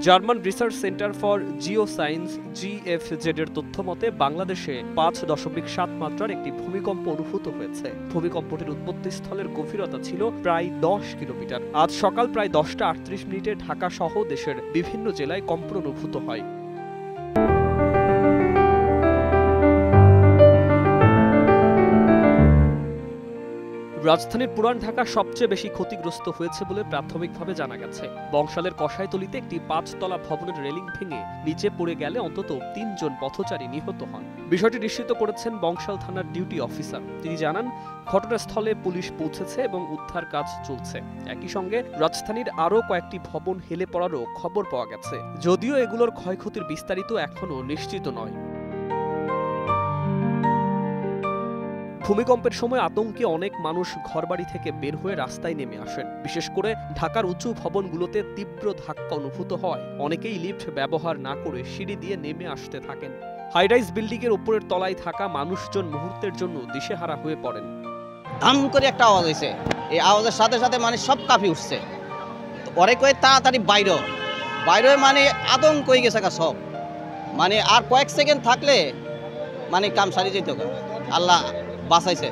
German research centre for Jio science GFZ এর তথ্য মতে বাংলাদেশে 5.7 মাত্রার একটি ভূমিকম্প অনুভূত হয়েছে। ভূমিকম্পটির উৎপত্তি স্থলের গভীরতা ছিল প্রায় 10 কিলোমিটার। আজ সকাল প্রায় 10টা 38 মিনিটে ঢাকা সহ দেশের বিভিন্ন জেলায় কম্পন অনুভূত হয়। রাজধানীর পুরান ঢাকা সবচেয়ে বেশি ক্ষতিগ্রস্ত হয়েছে বলে প্রাথমিকভাবে জানা গেছে। বংশালের কসাইতলীতে একটি 5 তলা ভবনের রেলিং ভেঙে নিচে পড়ে গেলে অন্তত 3 জন পথচারী নিহত হন। বিষয়টি নিশ্চিত করেছেন বংশাল থানার ডিউটি অফিসার। তিনি জানান, ঘটনাস্থলে পুলিশ পৌঁছেছে এবং উদ্ধার কাজ চলছে। একই সঙ্গে রাজধানীর আরও কয়েকটি ভবন হেলে পড়ারও খবর পাওয়া গেছে, যদিও এগুলোর ক্ষয়ক্ষতির বিস্তারিত এখনও নিশ্চিত নয়। ভূমিকম্পের সময় আতঙ্কে অনেক মানুষ ঘরবাড়ি থেকে বের হয়ে রাস্তায় নেমে আসেন। বিশেষ করে ঢাকার উঁচু ভবনগুলোতে তীব্র ধাক্কা অনুভূত হয়। অনেকেই লিফট ব্যবহার না করে সিঁড়ি দিয়ে নেমে আসতে থাকেন। হাইরাইজ বিল্ডিং এর উপরের তলায় থাকা মানুষজন মুহূর্তের জন্য দিশেহারা হয়ে পড়েন। ধাম করে একটা আওয়াজ হয়েছে, এই আওয়াজের সাথে সাথে মানে সব কাঁপি উঠছে। পরে কয়ে তাড়াতাড়ি বাইরে মানে আতঙ্ক হয়ে গেছে সব, মানে আর কয়েক সেকেন্ড থাকলে মানে কাম সারি যেত। আল্লাহ বাঁচাইছে।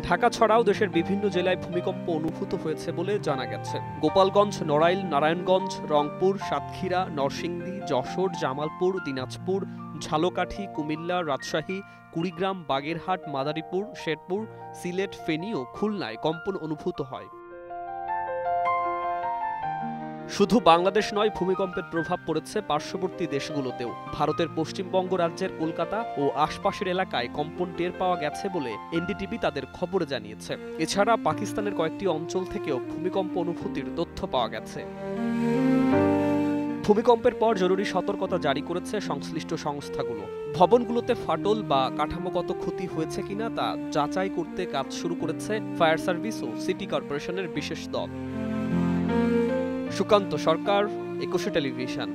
ঢাকা ছাড়াও দেশের বিভিন্ন জেলায় ভূমিকম্প অনুভূত হয়েছে বলে জানা গেছে। গোপালগঞ্জ, নড়াইল, নারায়ণগঞ্জ, রংপুর, সাতক্ষীরা, নরসিংদী, যশোর, জামালপুর, দিনাজপুর, ঝালকাঠি, কুমিল্লা, রাজশাহী, কুড়িগ্রাম, বাগেরহাট, মাদারীপুর, শেরপুর, সিলেট, ফেনী ও খুলনায় কম্পন অনুভূত হয়। শুধু বাংলাদেশ নয়, ভূমিকম্পের প্রভাব পড়েছে পার্শ্ববর্তী দেশগুলোতেও। ভারতের পশ্চিমবঙ্গ রাজ্যের কলকাতা ও আশপাশের এলাকায় কম্পন টের পাওয়া গেছে বলে এনডিটিভি তাদের খবরে জানিয়েছে। এছাড়া পাকিস্তানের কয়েকটি অঞ্চল থেকেও ভূমিকম্প অনুভূতির তথ্য পাওয়া গেছে। ভূমিকম্পের পর জরুরি সতর্কতা জারি করেছে সংশ্লিষ্ট সংস্থাগুলো। ভবনগুলোতে ফাটল বা কাঠামোগত ক্ষতি হয়েছে কিনা তা যাচাই করতে কাজ শুরু করেছে ফায়ার সার্ভিস ও সিটি কর্পোরেশনের বিশেষ দল। সুকান্ত সরকার, 21 টেলিভিশন।